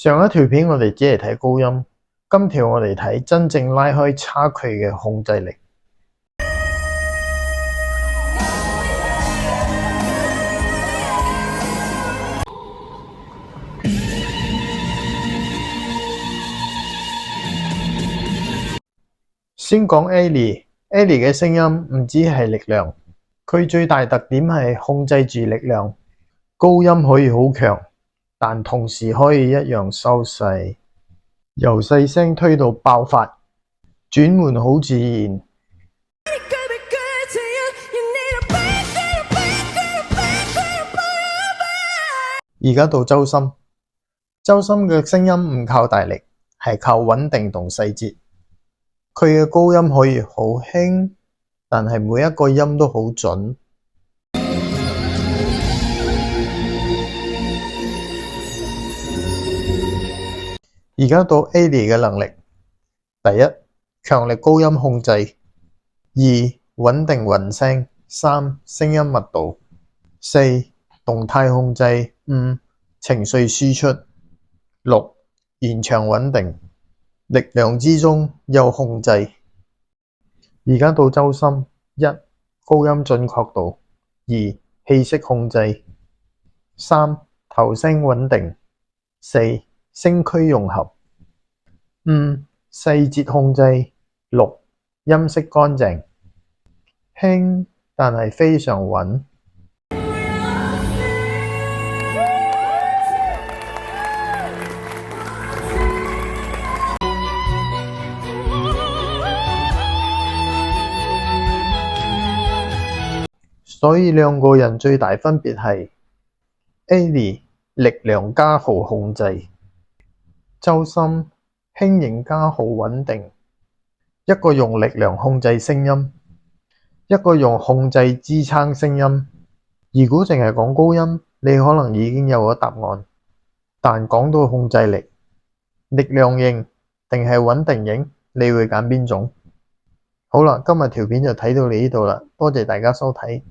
上一條片我哋只係睇高音，今條我哋睇真正拉開差距嘅控制力。先講 Ellie 嘅聲音唔止係力量，佢最大特點係控制住力量。高音可以好強，但同時可以一樣收細，由細聲推到爆發，轉換好自然。而家到周深嘅聲音唔靠大力，係靠穩定同細節。佢嘅高音可以好輕，但係每一個音都好準。而家到 Ellie 嘅能力：第一，強力高音控制；二，穩定混聲；三，聲音密度；四，動態控制；五，情緒輸出；六，現場穩定。力量之中有控制。而家到周深：一，高音準確度；二，氣息控制；三，頭聲穩定；四，聲區融合；五，細節控制；六，音色乾淨。輕，但係非常穩。所以兩個人最大分別係 Ellie 力量加好控制，周深輕盈加好穩定。一個用力量控制聲音，一個用控制支撐聲音。如果淨係講高音，你可能已經有咗答案，但講到控制力，力量型定係穩定型，你會揀邊種？好啦，今日條片就睇到你呢度啦，多謝大家收睇。